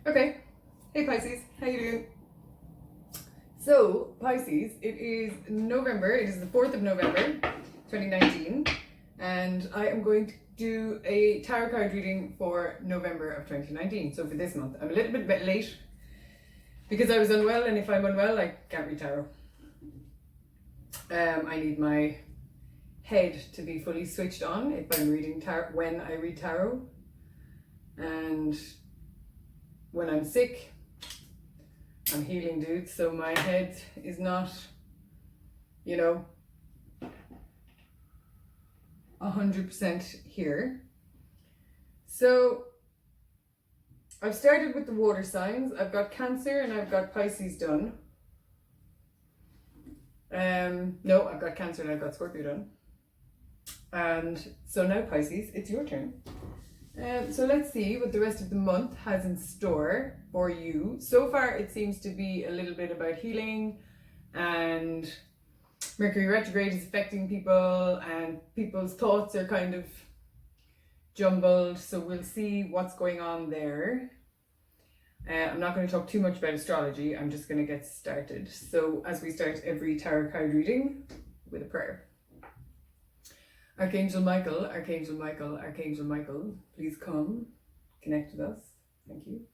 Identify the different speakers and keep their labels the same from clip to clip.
Speaker 1: Okay. Hey Pisces, how you doing? So Pisces, it is November. It is the 4th of November, 2019, and I am going to do a tarot card reading for November of 2019. So for this month, I'm a little bit late because I was unwell, and if I'm unwell, I can't read tarot. I need my head to be fully switched on if I'm reading tarot, when I read tarot, and when I'm sick, I'm healing, dude, so my head is not, 100% here. So I've started with the water signs. I've got Cancer and I've got Pisces done. No, I've got Cancer and I've got Scorpio done. And so now Pisces, it's your turn. So let's see what the rest of the month has in store for you. So far, it seems to be a little bit about healing, and Mercury retrograde is affecting people, and people's thoughts are kind of jumbled. So we'll see what's going on there. I'm not going to talk too much about astrology. I'm just going to get started. So as we start every tarot card reading with a prayer. Archangel Michael, Archangel Michael, Archangel Michael, please come, connect with us. Thank you.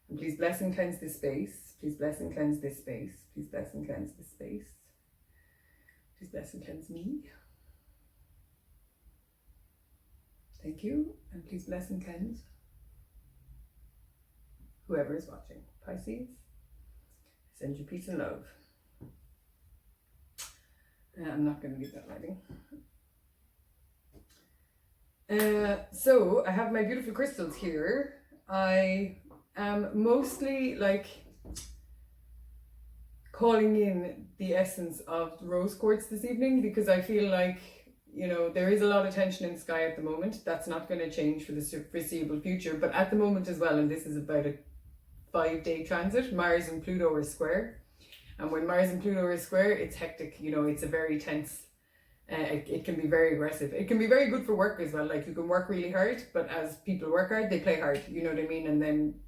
Speaker 1: And please bless and cleanse this space. Please bless and cleanse this space. Please bless and cleanse this space. Please bless and cleanse me. Thank you. And please bless and cleanse whoever is watching. Pisces, send you peace and love. I'm not going to leave that lighting. So I have my beautiful crystals here. I am mostly like calling in the essence of rose quartz this evening, because I feel like, there is a lot of tension in the sky at the moment. That's not going to change for the foreseeable future, but at the moment as well, and this is about a 5-day transit, Mars and Pluto are square. And when Mars and Pluto are square, it's hectic, it's a very tense. It can be very aggressive. It can be very good for work as well. Like, you can work really hard, but as people work hard, they play hard. You know what I mean? And then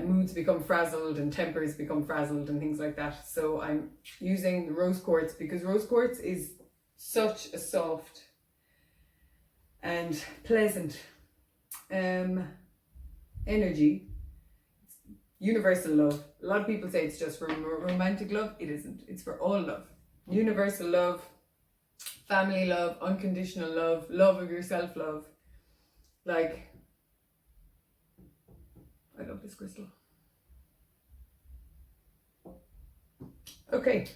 Speaker 1: moods become frazzled and tempers become frazzled and things like that. So I'm using rose quartz because rose quartz is such a soft and pleasant energy. It's universal love. A lot of people say it's just for romantic love. It isn't. It's for all love. Universal love. Family love, unconditional love, love of yourself love. Like, I love this crystal. Okay,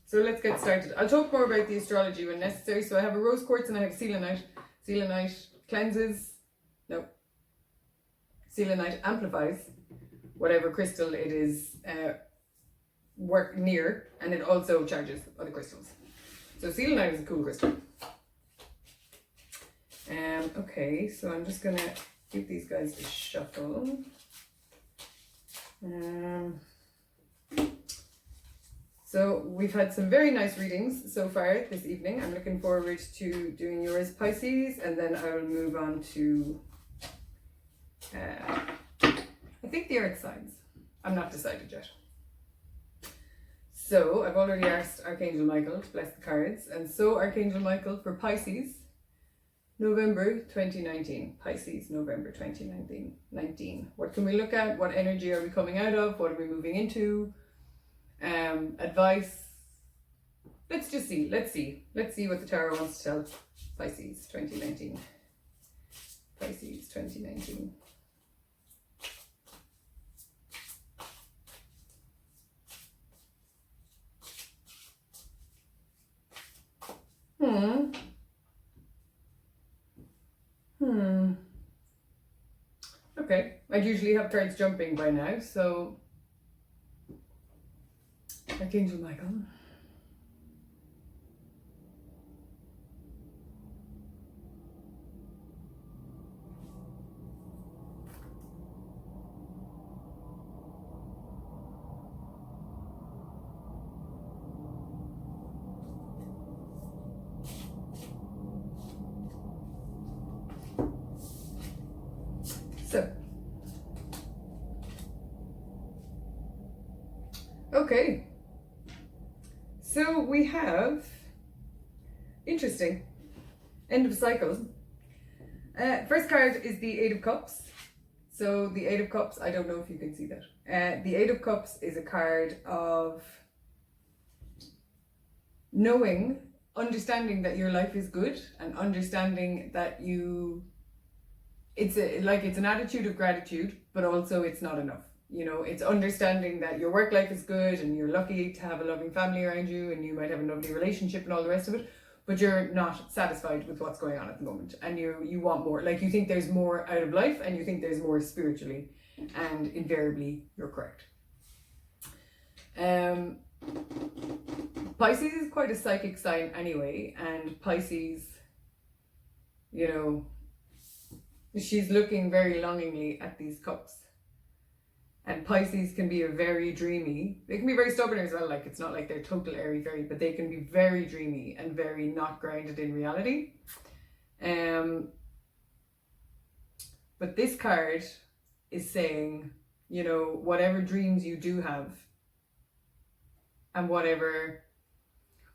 Speaker 1: so let's get started. I'll talk more about the astrology when necessary. So I have a rose quartz and I have selenite. Selenite cleanses, no. Selenite amplifies whatever crystal it is work near, and it also charges other crystals. So selenite is a cool crystal. Okay, so I'm just gonna give these guys a shuffle. So we've had some very nice readings so far this evening. I'm looking forward to doing yours, Pisces, and then I will move on to I think the earth signs. I'm not decided yet. So I've already asked Archangel Michael to bless the cards, and so Archangel Michael for Pisces, November 2019. Pisces, November 2019. What can we look at? What energy are we coming out of? What are we moving into? Advice. Let's just see. Let's see what the tarot wants to tell Pisces 2019. Pisces 2019. Okay, I'd usually have cards jumping by now, so Archangel Michael. So Okay. So we have, interesting, end of cycle. First card is the Eight of Cups. So the Eight of Cups, I don't know if you can see that. The Eight of Cups is a card of knowing, understanding that your life is good, and understanding that it's an attitude of gratitude, but also it's not enough. You know, it's understanding that your work life is good and you're lucky to have a loving family around you and you might have a lovely relationship and all the rest of it, but you're not satisfied with what's going on at the moment, and you want more. Like, you think there's more out of life, and you think there's more spiritually, and invariably you're correct. Pisces is quite a psychic sign anyway, and Pisces, you know, she's looking very longingly at these cups. And Pisces can be they can be very stubborn as well. Like, it's not like they're total airy fairy, but they can be very dreamy and very not grounded in reality. But this card is saying, you know, whatever dreams you do have, and whatever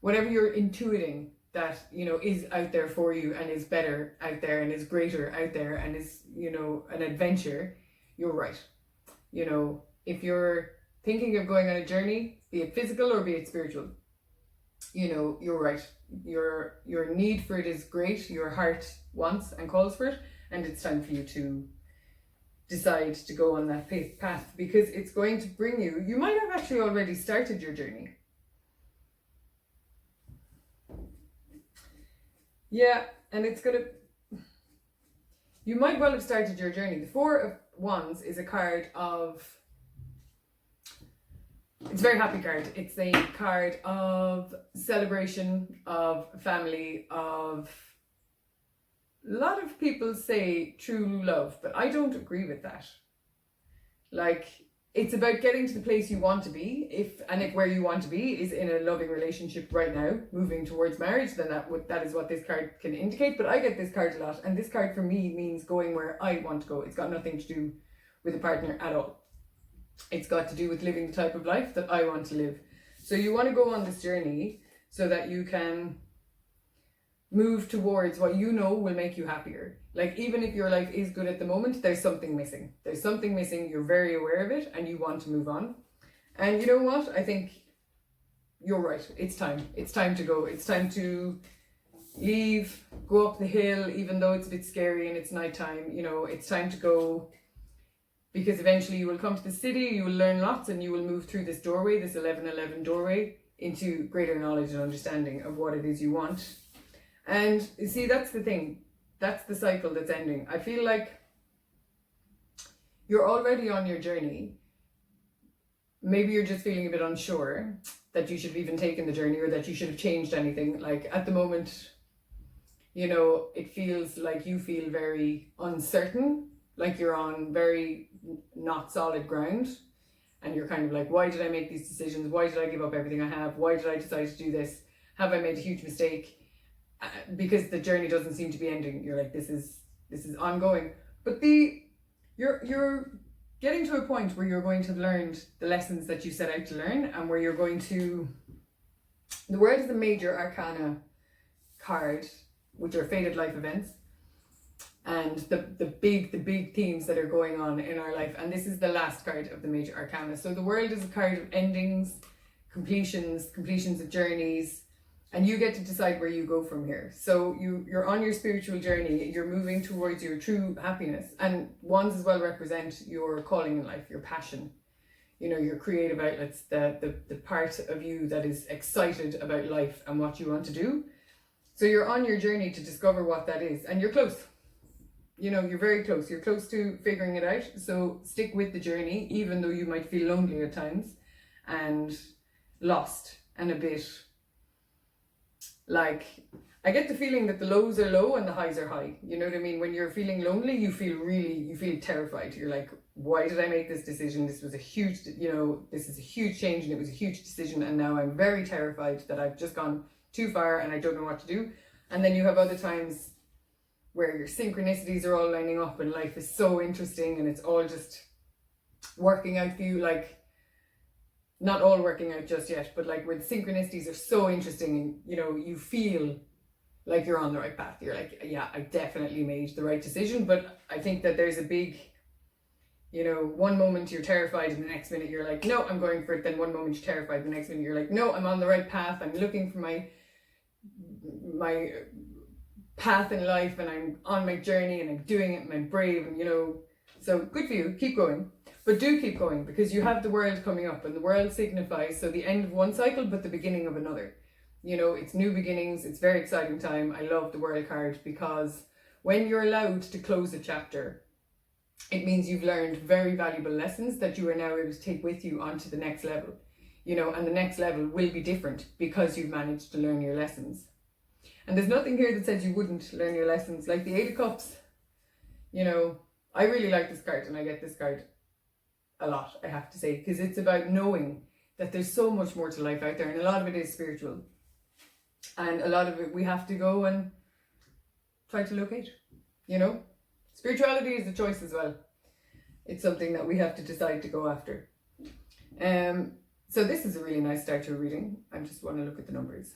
Speaker 1: you're intuiting that, you know, is out there for you and is better out there and is greater out there and is, you know, an adventure, you're right. You know, if you're thinking of going on a journey, be it physical or be it spiritual, you know, you're right. Your need for it is great. Your heart wants and calls for it, and it's time for you to decide to go on that path, because it's going to bring you might have actually already started your journey. Yeah, and you might well have started your journey. The Four of Wands is a card of, it's a very happy card. It's a card of celebration, of family, of, a lot of people say true love, but I don't agree with that. Like, it's about getting to the place you want to be. If where you want to be is in a loving relationship right now, moving towards marriage, then that is what this card can indicate. But I get this card a lot, and this card for me means going where I want to go. It's got nothing to do with a partner at all. It's got to do with living the type of life that I want to live. So you want to go on this journey so that you can move towards what you know will make you happier. Like, even if your life is good at the moment, there's something missing. There's something missing, you're very aware of it, and you want to move on. And you know what? I think you're right. It's time. It's time to go. It's time to leave, go up the hill, even though it's a bit scary and it's nighttime. You know, it's time to go, because eventually you will come to the city, you will learn lots, and you will move through this doorway, this 1111 doorway, into greater knowledge and understanding of what it is you want. And you see, that's the thing. That's the cycle that's ending. I feel like you're already on your journey. Maybe you're just feeling a bit unsure that you should have even taken the journey, or that you should have changed anything. Like, at the moment, you know, it feels like you feel very uncertain, like you're on very not solid ground. And you're kind of like, why did I make these decisions? Why did I give up everything I have? Why did I decide to do this? Have I made a huge mistake? Because the journey doesn't seem to be ending. You're like, this is ongoing. But you're getting to a point where you're going to have learned the lessons that you set out to learn, and where you're going to, the World is a major arcana card, which are fated life events, and the big themes that are going on in our life. And this is the last card of the major arcana. So the World is a card of endings, completions of journeys, and you get to decide where you go from here. So you're on your spiritual journey, you're moving towards your true happiness. And wands as well represent your calling in life, your passion, you know, your creative outlets, the part of you that is excited about life and what you want to do. So you're on your journey to discover what that is, and you're close. You know, you're very close. You're close to figuring it out. So stick with the journey, even though you might feel lonely at times and lost and a bit, like, I get the feeling that the lows are low and the highs are high. You know what I mean? When you're feeling lonely, you feel terrified. You're like, why did I make this decision? This was a huge, you know, this is a huge change, and it was a huge decision. And now I'm very terrified that I've just gone too far and I don't know what to do. And then you have other times where your synchronicities are all lining up and life is so interesting and it's all just working out for you. Like, not all working out just yet, but like where the synchronicities are so interesting, and you know, you feel like you're on the right path. You're like, yeah, I definitely made the right decision. But I think that there's a big, you know, one moment you're terrified and the next minute you're like, no, I'm going for it. Then one moment you're terrified, the next minute you're like, no, I'm on the right path. I'm looking for my path in life, and I'm on my journey, and I'm doing it, and I'm brave, and you know, so good for you. Keep going. But do keep going, because you have the world coming up, and the world signifies so the end of one cycle but the beginning of another. You know, it's new beginnings. It's very exciting time. I love the world card, because when you're allowed to close a chapter, it means you've learned very valuable lessons that you are now able to take with you onto the next level. You know, and the next level will be different because you've managed to learn your lessons. And there's nothing here that says you wouldn't learn your lessons. Like the Eight of Cups, you know, I really like this card, and I get this card a lot, I have to say, because it's about knowing that there's so much more to life out there, and a lot of it is spiritual, and a lot of it we have to go and try to locate. You know, spirituality is a choice as well. It's something that we have to decide to go after. So this is a really nice start to a reading. I just want to look at the numbers.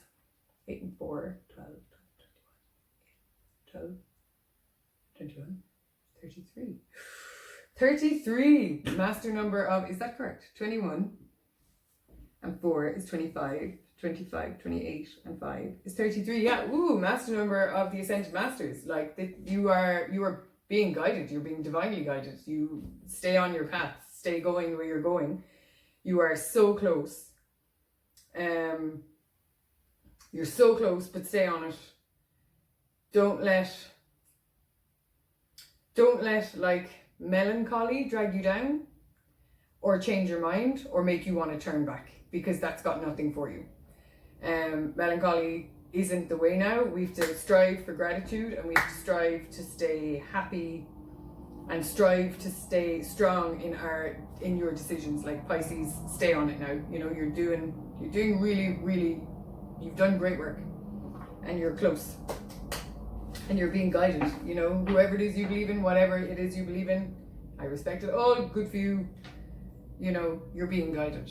Speaker 1: 8 and 4, 12, 12, 21, 33. 33, master number of, is that correct? 21 and 4 is 25, 25, 28 and 5 is 33. Yeah, ooh, master number of the Ascended Masters. Like you are being guided, you're being divinely guided. You stay on your path, stay going where you're going. You are so close. You're so close, but stay on it. Don't let like melancholy drag you down, or change your mind, or make you want to turn back, because that's got nothing for you. Melancholy isn't the way now. We have to strive for gratitude, and we have to strive to stay happy, and strive to stay strong in your decisions. Like Pisces, stay on it now. You know, you're doing really, really, you've done great work, and you're close. And you're being guided, you know, whoever it is you believe in, whatever it is you believe in, I respect it. Oh, good for you. You know, you're being guided.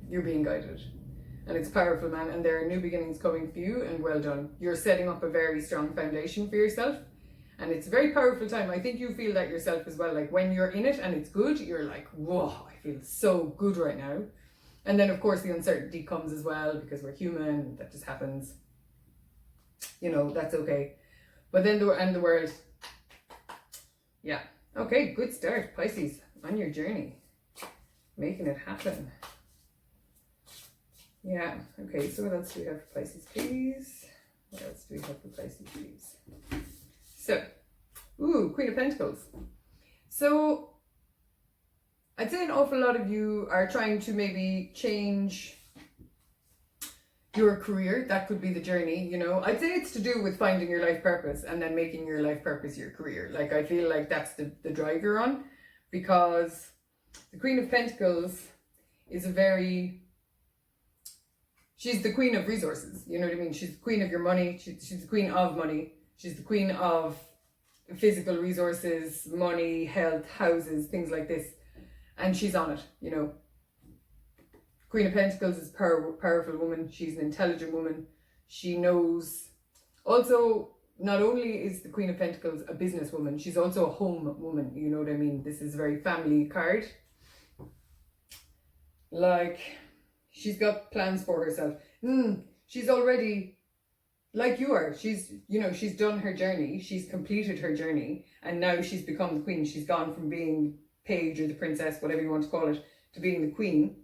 Speaker 1: You're being guided. And it's powerful, man. And there are new beginnings coming for you, and well done. You're setting up a very strong foundation for yourself. And it's a very powerful time. I think you feel that yourself as well. Like when you're in it and it's good, you're like, whoa, I feel so good right now. And then of course the uncertainty comes as well, because we're human. That just happens. You know, that's okay. But then the world, yeah. Okay, good start, Pisces, on your journey. Making it happen. Yeah, okay, so what else do we have for Pisces, please? What else do we have for Pisces, please? So, ooh, Queen of Pentacles. So, I'd say an awful lot of you are trying to maybe change your career. That could be the journey, you know. I'd say it's to do with finding your life purpose, and then making your life purpose your career. Like, I feel like that's the drive you're on, because the Queen of Pentacles is she's the queen of resources, you know what I mean? She's the queen of your money, she's the queen of money, she's the queen of physical resources, money, health, houses, things like this. And she's on it, you know. Queen of Pentacles is a powerful woman. She's an intelligent woman. She knows. Also, not only is the Queen of Pentacles a businesswoman, she's also a home woman. You know what I mean? This is a very family card. Like, she's got plans for herself. She's already, like you are, she's done her journey. She's completed her journey. And now she's become the queen. She's gone from being page or the princess, whatever you want to call it, to being the queen.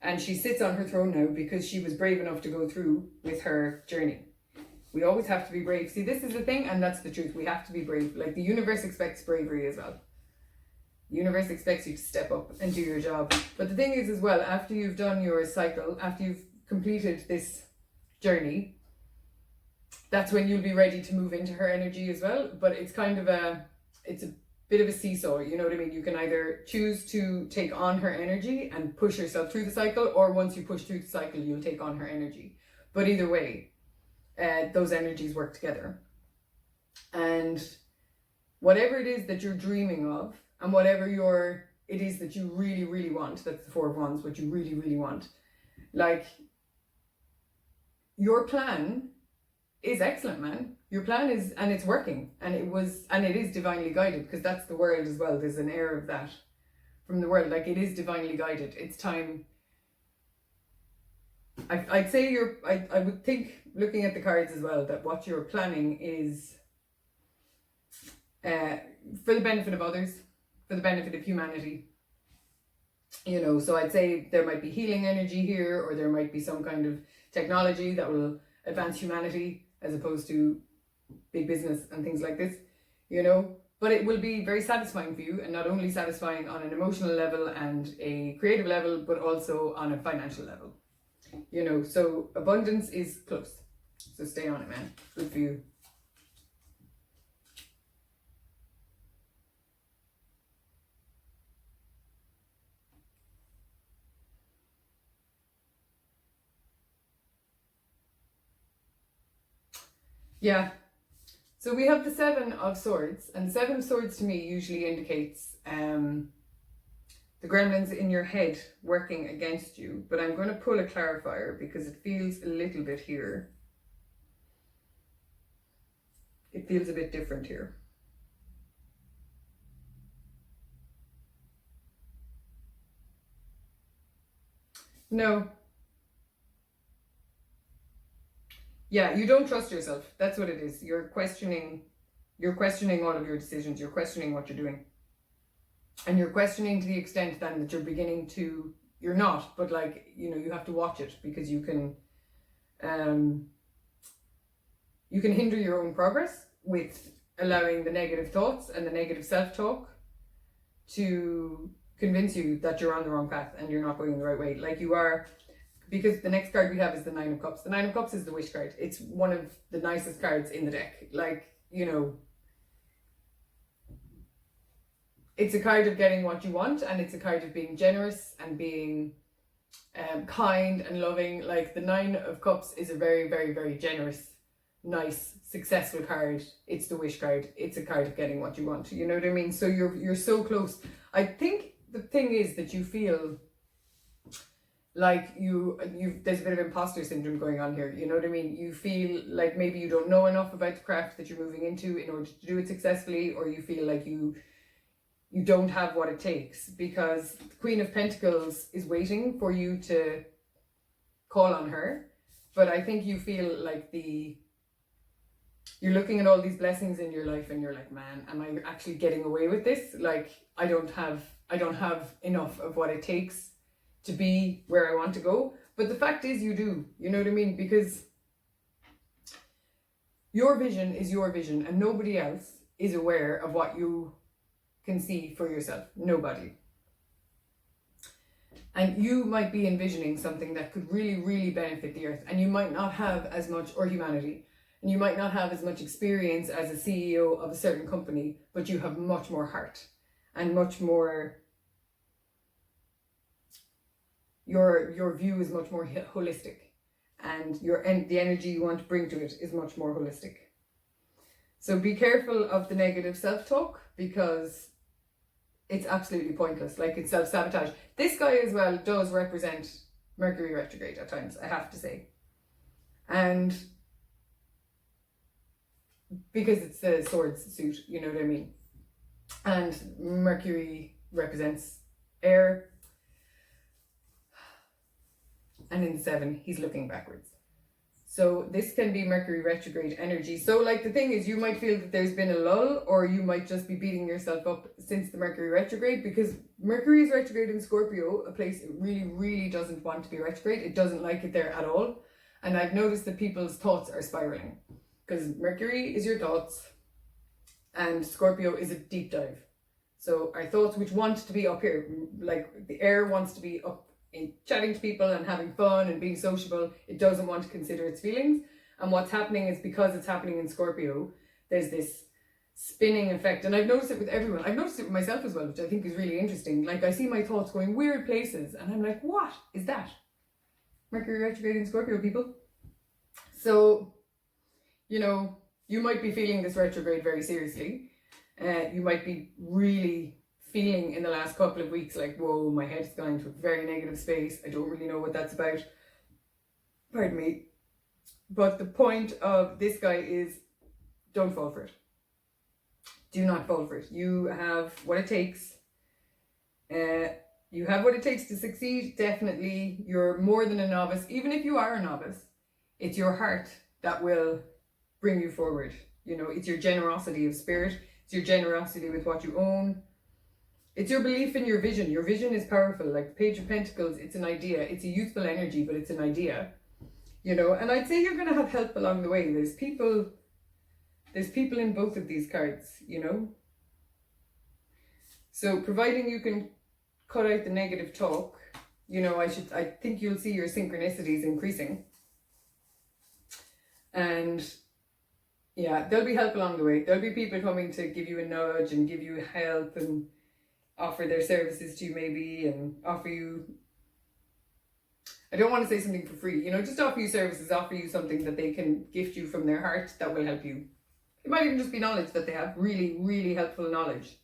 Speaker 1: And she sits on her throne now because she was brave enough to go through with her journey. We always have to be brave. See, this is the thing, and that's the truth. We have to be brave. Like, the universe expects bravery as well. The universe expects you to step up and do your job. But the thing is as well, after you've done your cycle, after you've completed this journey, that's when you'll be ready to move into her energy as well. But it's kind of it's a bit of a seesaw, you know what I mean? You can either choose to take on her energy and push yourself through the cycle, or once you push through the cycle, you'll take on her energy. But either way, those energies work together. And whatever it is that you're dreaming of, and whatever you're it is that you really, really want. That's the Four of Wands, what you really, really want. Like, your plan is excellent, man. Your plan is, and it's working, and it is divinely guided, because that's the world as well. There's an air of that from the world. Like, it is divinely guided. It's time. I'd say I would think, looking at the cards as well, that what you're planning is for the benefit of others, for the benefit of humanity. You know, so I'd say there might be healing energy here, or there might be some kind of technology that will advance humanity as opposed to big business and things like this, you know. But it will be very satisfying for you, and not only satisfying on an emotional level and a creative level, but also on a financial level, you know. So abundance is close, so stay on it, man. Good for you. Yeah, so we have the Seven of Swords, and the Seven of Swords to me usually indicates the gremlins in your head working against you. But I'm going to pull a clarifier because it feels a little bit here. It feels a bit different here. No. Yeah, you don't trust yourself. That's what it is. You're questioning all of your decisions. You're questioning what you're doing. And you're questioning to the extent then that you're beginning to, you're not, but like, you know, you have to watch it, because you can hinder your own progress with allowing the negative thoughts and the negative self-talk to convince you that you're on the wrong path and you're not going the right way. Like you are. Because the next card we have is the Nine of Cups. The Nine of Cups is the wish card. It's one of the nicest cards in the deck. Like, you know, it's a card of getting what you want, and it's a card of being generous and being kind and loving. Like, the Nine of Cups is a very, very, very generous, nice, successful card. It's the wish card. It's a card of getting what you want. You know what I mean? So you're so close. I think the thing is that you feel like there's a bit of imposter syndrome going on here. You know what I mean? You feel like maybe you don't know enough about the craft that you're moving into in order to do it successfully, or you feel like you don't have what it takes, because the Queen of Pentacles is waiting for you to call on her. But I think you feel like you're looking at all these blessings in your life and you're like, man, am I actually getting away with this? Like, I don't have enough of what it takes to be where I want to go. But the fact is you do, you know what I mean? Because your vision is your vision, and nobody else is aware of what you can see for yourself. Nobody. And you might be envisioning something that could really, really benefit the earth, and you might not have as much, or humanity, and you might not have as much experience as a CEO of a certain company, but you have much more heart and much more. Your view is much more holistic, and the energy you want to bring to it is much more holistic. So be careful of the negative self-talk, because it's absolutely pointless. Like, it's self-sabotage. This guy as well does represent Mercury retrograde at times, I have to say. And because it's the swords suit, you know what I mean? And Mercury represents air. And in the 7, he's looking backwards. So this can be Mercury retrograde energy. So like, the thing is, you might feel that there's been a lull, or you might just be beating yourself up since the Mercury retrograde, because Mercury is retrograde in Scorpio, a place it really, really doesn't want to be retrograde. It doesn't like it there at all. And I've noticed that people's thoughts are spiraling, because Mercury is your thoughts and Scorpio is a deep dive. So our thoughts, which want to be up here, like the air wants to be up in chatting to people and having fun and being sociable, it doesn't want to consider its feelings. And what's happening is, because it's happening in Scorpio, there's this spinning effect. And I've noticed it with everyone. I've noticed it with myself as well, which I think is really interesting. Like, I see my thoughts going weird places, and I'm like, what is that? Mercury retrograde in Scorpio, people. So, you know, you might be feeling this retrograde very seriously. You might be really feeling in the last couple of weeks like, whoa, my head's gone into a very negative space. I don't really know what that's about. Pardon me. But the point of this guy is, don't fall for it. Do not fall for it. You have what it takes. You have what it takes to succeed, definitely. You're more than a novice. Even if you are a novice, it's your heart that will bring you forward. You know, it's your generosity of spirit. It's your generosity with what you own. It's your belief in your vision. Your vision is powerful. Like the Page of Pentacles, it's an idea. It's a youthful energy, but it's an idea. You know, and I'd say you're going to have help along the way. There's people in both of these cards, you know. So providing you can cut out the negative talk, you know, I think you'll see your synchronicities increasing. And yeah, there'll be help along the way. There'll be people coming to give you a nudge and give you help and offer their services to you maybe, and offer you, I don't want to say something for free, you know, just offer you services, offer you something that they can gift you from their heart that will help you. It might even just be knowledge that they have, really, really helpful knowledge.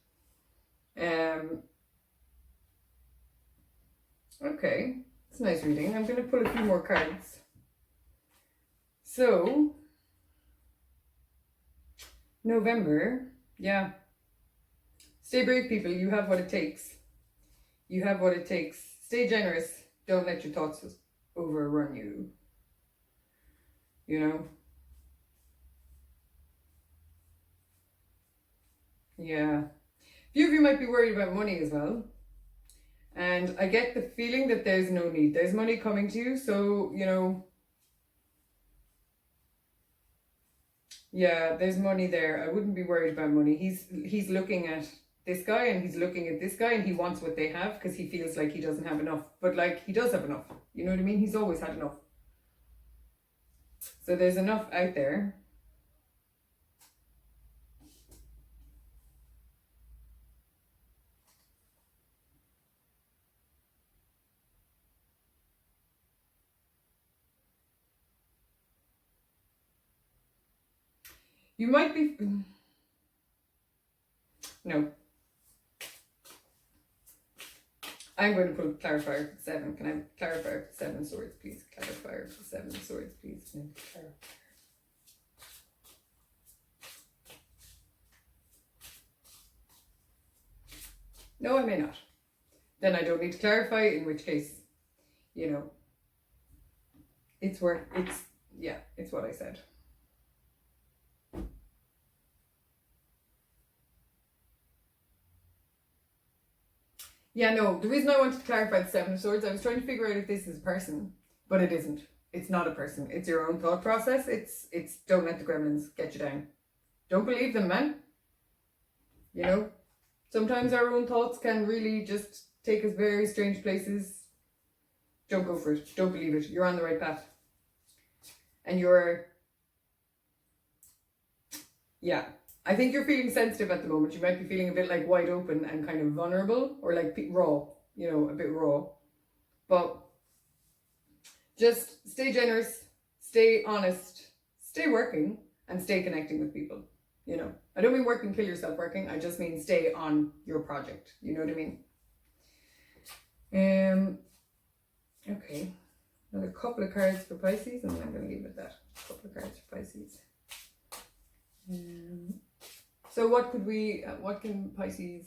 Speaker 1: Okay, it's a nice reading. I'm going to pull a few more cards. So, November, yeah. Stay brave, people. You have what it takes. You have what it takes. Stay generous. Don't let your thoughts overrun you. You know? Yeah. A few of you might be worried about money as well. And I get the feeling that there's no need. There's money coming to you, so, you know, yeah, there's money there. I wouldn't be worried about money. He's looking at this guy and he's looking at this guy and he wants what they have because he feels like he doesn't have enough. But like, he does have enough. You know what I mean? He's always had enough. So there's enough out there. You might be... No. I'm going to put a clarifier for 7. Can I have a clarifier for 7 swords, please? Clarifier for 7 swords, please. No, I may not. Then I don't need to clarify, in which case, you know, it's what I said. Yeah, no, the reason I wanted to clarify the 7 of Swords, I was trying to figure out if this is a person, but it isn't. It's not a person. It's your own thought process. It's don't let the gremlins get you down. Don't believe them, man. You know, sometimes our own thoughts can really just take us very strange places. Don't go for it. Don't believe it. You're on the right path. And I think you're feeling sensitive at the moment. You might be feeling a bit like wide open and kind of vulnerable, or like raw, you know, a bit raw. But just stay generous, stay honest, stay working, and stay connecting with people. You know, I don't mean work and kill yourself working. I just mean stay on your project. You know what I mean? Okay. Another couple of cards for Pisces, and then I'm going to leave it at that. A couple of cards for Pisces. So what can Pisces,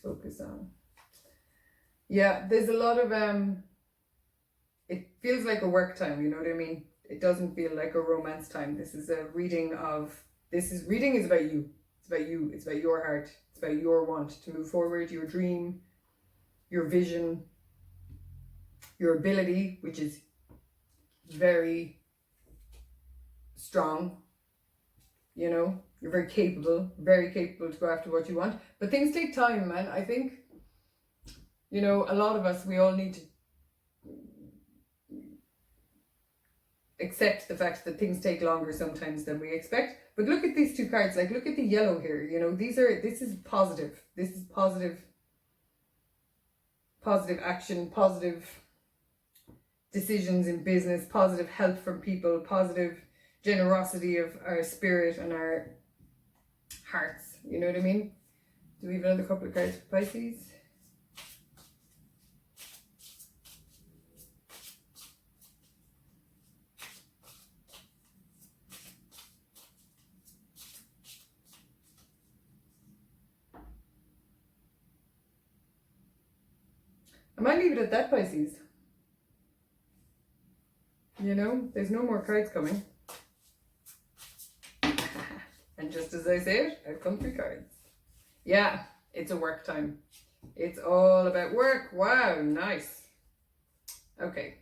Speaker 1: focus on? Yeah, there's a lot of, it feels like a work time, you know what I mean? It doesn't feel like a romance time. This is a reading reading is about you. It's about you. It's about your heart. It's about your want to move forward, your dream, your vision, your ability, which is very strong. You know, you're very capable to go after what you want. But things take time, man. I think, you know, a lot of us, we all need to accept the fact that things take longer sometimes than we expect. But look at these two cards, like look at the yellow here, you know, this is positive. This is positive action, positive decisions in business, positive help from people, positive generosity of our spirit and our hearts. You know what I mean? Do we have another couple of cards for Pisces? I might leave it at that, Pisces. You know, there's no more cards coming. And just as I say it, I've come 3 cards. Yeah, it's a work time. It's all about work. Wow, nice. Okay.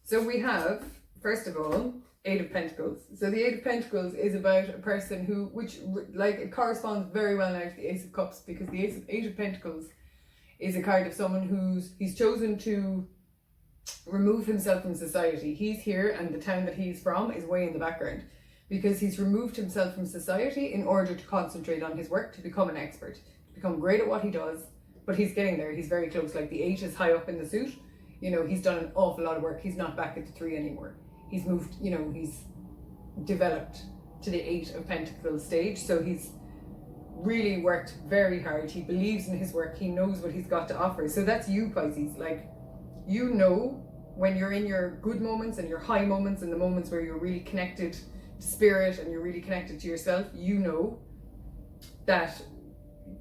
Speaker 1: So we have, first of all, 8 of Pentacles. So the 8 of Pentacles is about a person who, which like it corresponds very well now to the Ace of Cups, because the Eight of Pentacles is a card of someone he's chosen to remove himself from society. He's here and the town that he's from is way in the background, because he's removed himself from society in order to concentrate on his work, to become an expert, to become great at what he does. But he's getting there. He's very close. Like the 8 is high up in the suit. You know, he's done an awful lot of work. He's not back at the 3 anymore. He's moved, you know, he's developed to the 8 of Pentacles stage. So he's really worked very hard. He believes in his work. He knows what he's got to offer. So that's you, Pisces. Like, you know, when you're in your good moments and your high moments and the moments where you're really connected to spirit and you're really connected to yourself, you know that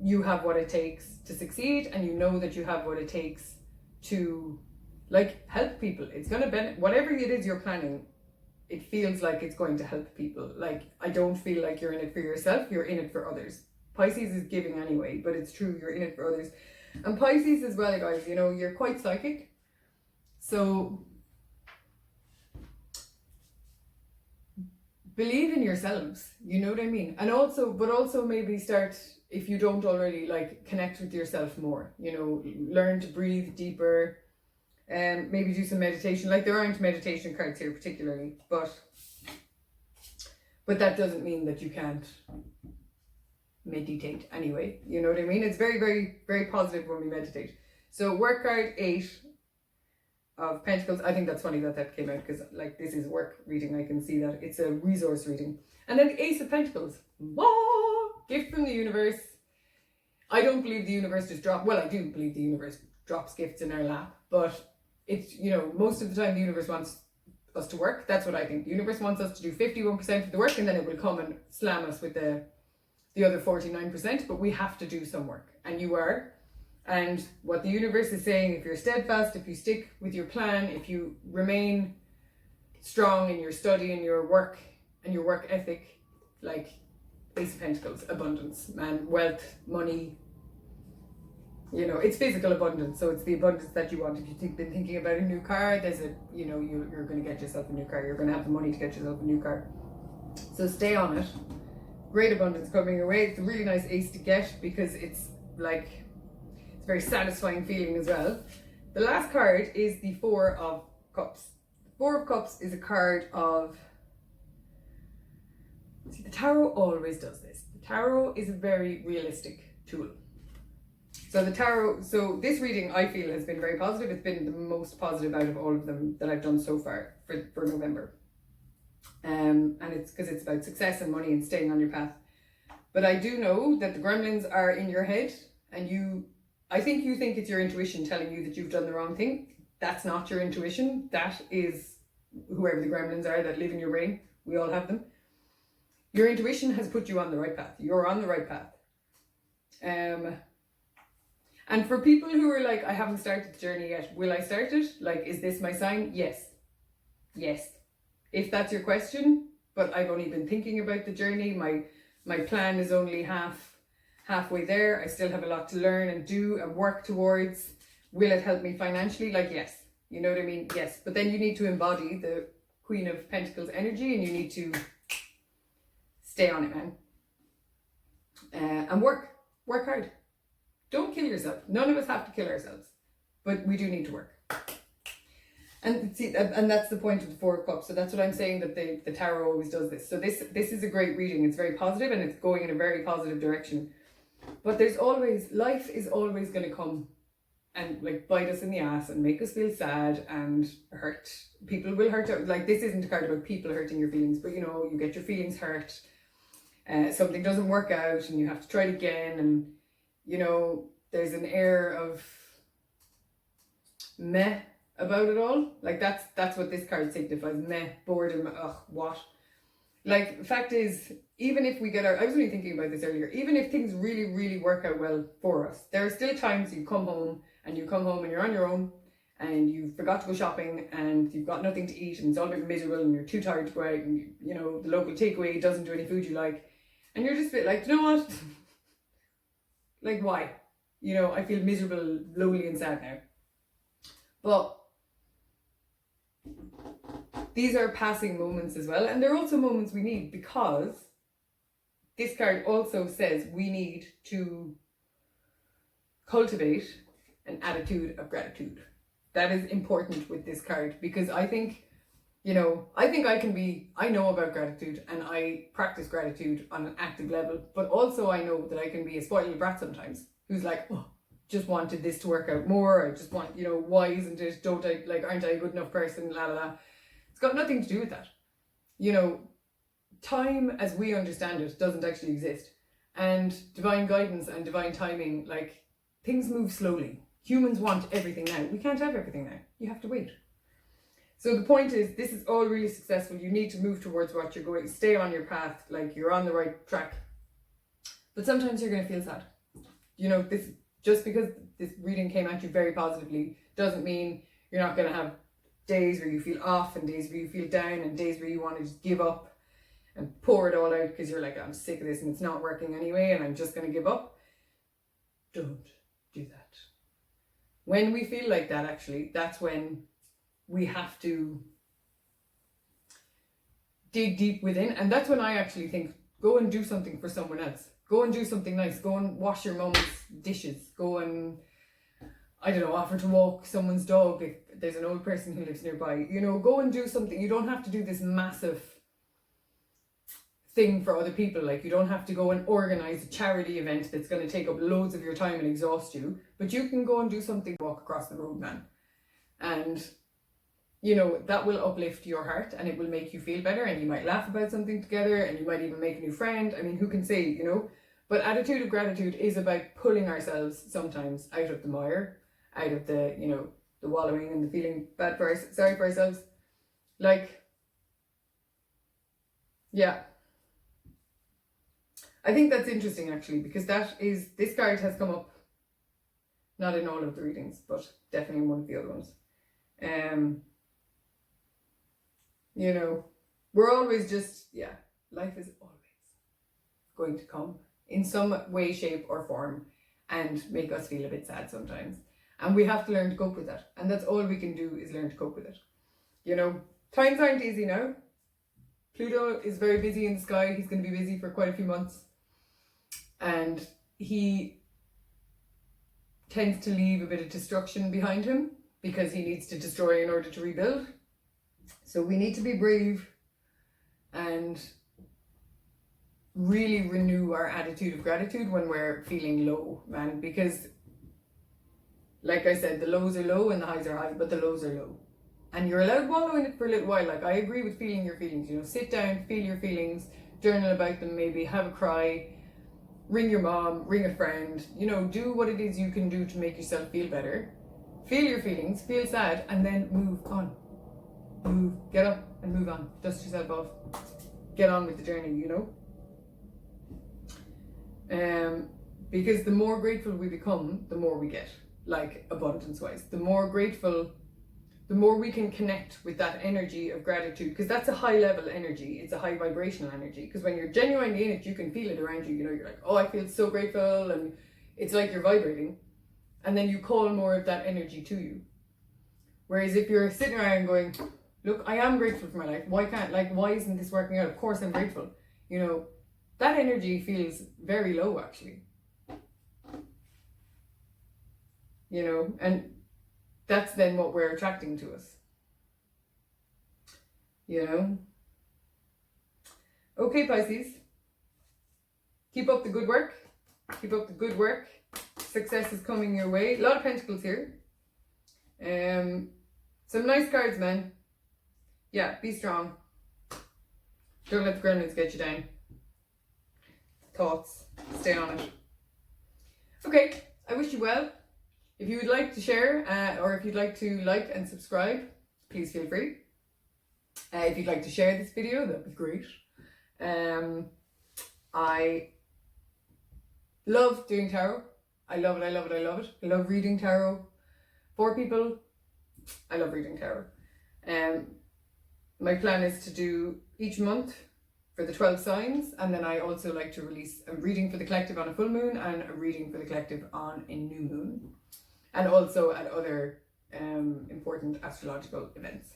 Speaker 1: you have what it takes to succeed, and you know that you have what it takes to like help people. It's going to benefit whatever it is you're planning. It feels like it's going to help people. Like, I don't feel like you're in it for yourself, you're in it for others. Pisces is giving anyway, but it's true, you're in it for others. And Pisces as well, guys, you know, you're quite psychic. So believe in yourselves, you know what I mean? And also, but also maybe start, if you don't already, like, connect with yourself more, you know, learn to breathe deeper, and maybe do some meditation. Like, there aren't meditation cards here particularly, but that doesn't mean that you can't meditate anyway, you know what I mean? It's very, very, very positive when we meditate. So work card 8 of Pentacles. I think that's funny that came out, because like, this is work reading. I can see that it's a resource reading. And then the Ace of Pentacles, whoa, gift from the universe. I don't believe the universe just dropped. Well, I do believe the universe drops gifts in our lap, but it's, you know, most of the time the universe wants us to work. That's what I think. The universe wants us to do 51% of the work, and then it will come and slam us with the other 49%, but we have to do some work, and you are. And what the universe is saying, if you're steadfast, if you stick with your plan, if you remain strong in your study and your work and your work ethic, like Ace of Pentacles, abundance, man, wealth, money, you know, it's physical abundance. So it's the abundance that you want. If you've been thinking about a new car, there's a, you know, you're going to get yourself a new car. You're going to have the money to get yourself a new car. So stay on it. Great abundance coming your way. It's a really nice ace to get, because it's like, it's a very satisfying feeling as well. The last card is the 4 of Cups. The 4 of Cups is a card of, see, the tarot always does this. The tarot is a very realistic tool. So the tarot, so this reading I feel has been very positive. It's been the most positive out of all of them that I've done so far for November. And it's because it's about success and money and staying on your path. But I do know that the gremlins are in your head, and I think you think it's your intuition telling you that you've done the wrong thing. That's not your intuition. That is whoever the gremlins are that live in your brain. We all have them. Your intuition has put you on the right path. You're on the right path. And for people who are like, I haven't started the journey yet, will I start it? Like, is this my sign? Yes. Yes. If that's your question, but I've only been thinking about the journey. My plan is only halfway there. I still have a lot to learn and do and work towards. Will it help me financially? Like, yes. You know what I mean? Yes. But then you need to embody the Queen of Pentacles energy, and you need to stay on it, man. And work hard. Don't kill yourself. None of us have to kill ourselves, but we do need to work. And see, and that's the point of the 4 of Cups. So that's what I'm saying, that the tarot always does this. So this is a great reading. It's very positive, and it's going in a very positive direction. But there's always, life is always going to come and like bite us in the ass and make us feel sad and hurt. People will hurt. Like, this isn't a card about people hurting your feelings, but you know, you get your feelings hurt. Something doesn't work out and you have to try it again, and you know, there's an air of meh about it all. Like, that's what this card signifies. Meh, boredom, ugh, what? Like, the fact is, even if we get I was only thinking about this earlier, even if things really, really work out well for us, there are still times you come home and you're on your own and you forgot to go shopping and you've got nothing to eat and it's all a bit miserable and you're too tired to go out, and you know, the local takeaway doesn't do any food you like, and you're just a bit like, you know what? Like, why? You know, I feel miserable, lonely and sad now. But these are passing moments as well, and they're also moments we need, because this card also says we need to cultivate an attitude of gratitude. That is important with this card, because I think, you know, I know about gratitude and I practice gratitude on an active level, but also I know that I can be a spoiled brat sometimes, who's like, oh, just wanted this to work out more, I just want, you know, why isn't it, aren't I a good enough person, la la la. It's got nothing to do with that. You know, time as we understand it doesn't actually exist. And divine guidance and divine timing, like, things move slowly. Humans want everything now. We can't have everything now. You have to wait. So the point is, this is all really successful. You need to move towards what you're going, stay on your path, like you're on the right track. But sometimes you're going to feel sad. You know, this, just because this reading came at you very positively doesn't mean you're not going to have days where you feel off and days where you feel down and days where you want to just give up and pour it all out because you're like, I'm sick of this and it's not working anyway and I'm just going to give up. Don't do that. When we feel like that, actually, that's when we have to dig deep within. And that's when I actually think, go and do something for someone else. Go and do something nice. Go and wash your mum's dishes. Go and, I don't know, offer to walk someone's dog if there's an old person who lives nearby. You know, go and do something. You don't have to do this massive thing for other people. Like, you don't have to go and organize a charity event that's going to take up loads of your time and exhaust you. But you can go and do something, walk across the road, man. And, you know, that will uplift your heart and it will make you feel better, and you might laugh about something together and you might even make a new friend. I mean, who can say, you know? But attitude of gratitude is about pulling ourselves sometimes out of the mire, out of the, you know, the wallowing and the feeling bad for sorry for ourselves. Like, yeah. I think that's interesting actually, because this card has come up, not in all of the readings, but definitely in one of the other ones. You know, we're always just, yeah, life is always going to come in some way, shape or form and make us feel a bit sad sometimes. And we have to learn to cope with that. And that's all we can do, is learn to cope with it. You know, times aren't easy now. Pluto is very busy in the sky. He's going to be busy for quite a few months. And he tends to leave a bit of destruction behind him because he needs to destroy in order to rebuild. So we need to be brave and really renew our attitude of gratitude when we're feeling low, man, because like I said, the lows are low and the highs are high, but the lows are low. And you're allowed to wallow in it for a little while. Like, I agree with feeling your feelings, you know, sit down, feel your feelings, journal about them, maybe have a cry, ring your mom, ring a friend, you know, do what it is you can do to make yourself feel better. Feel your feelings, feel sad, and then move on. Get up and move on. Dust yourself off. Get on with the journey, you know. Because the more grateful we become, the more we get, like abundance wise. The more grateful, the more we can connect with that energy of gratitude, because that's a high level energy. It's a high vibrational energy, because when you're genuinely in it, you can feel it around you. You know, you're like, oh, I feel so grateful, and it's like you're vibrating, and then you call more of that energy to you. Whereas if you're sitting around going, look, I am grateful for my life, why isn't this working out? Of course I'm grateful. You know, that energy feels very low actually. You know, and that's then what we're attracting to us. You know? Okay, Pisces. Keep up the good work. Keep up the good work. success is coming your way. A lot of pentacles here. Some nice cards, man. Yeah, be strong. Don't let the gremlins get you down. Thoughts, stay on it. Okay, I wish you well. If you would like to share, or if you'd like to like and subscribe, please feel free. If you'd like to share this video, that'd be great. I love doing tarot. I love it, I love it, I love it. I love reading tarot for people. I love reading tarot. My plan is to do each month for the 12 signs, and then I also like to release a reading for the collective on a full moon and a reading for the collective on a new moon, and also at other important astrological events.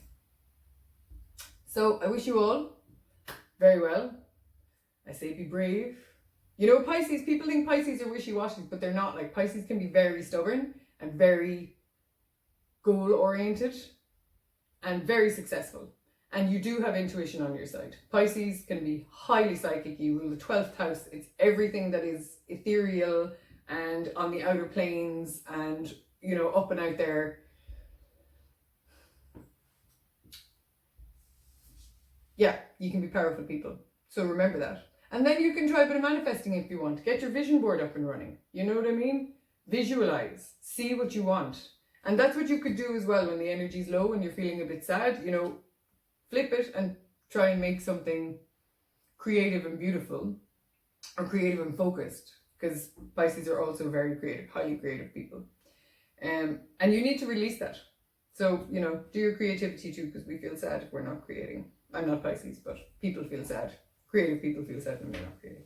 Speaker 1: So I wish you all very well. I say be brave. You know, Pisces, people think Pisces are wishy-washy, but they're not. Like, Pisces can be very stubborn and very goal-oriented and very successful. And you do have intuition on your side. Pisces can be highly psychic. You rule the 12th house. It's everything that is ethereal and on the outer planes and, you know, up and out there. Yeah, you can be powerful people. So remember that. And then you can try a bit of manifesting if you want. Get your vision board up and running. You know what I mean? Visualize. See what you want. And that's what you could do as well when the energy's low and you're feeling a bit sad. You know, flip it and try and make something creative and beautiful, or creative and focused, because Pisces are also very creative, highly creative people. And you need to release that. So, you know, do your creativity too, because we feel sad if we're not creating. I'm not Pisces, but people feel sad. Creative people feel sad when they're not creative.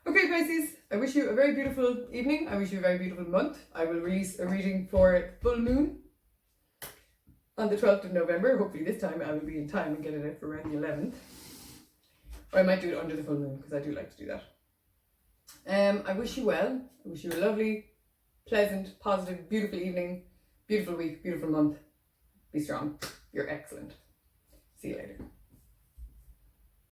Speaker 1: Okay, Pisces, I wish you a very beautiful evening. I wish you a very beautiful month. I will release a reading for full moon on the 12th of November. Hopefully this time I will be in time and get it out for around the 11th. Or I might do it under the full moon, because I do like to do that. I wish you well. I wish you a lovely, pleasant, positive, beautiful evening, beautiful week, beautiful month. Be strong. You're excellent. See you later.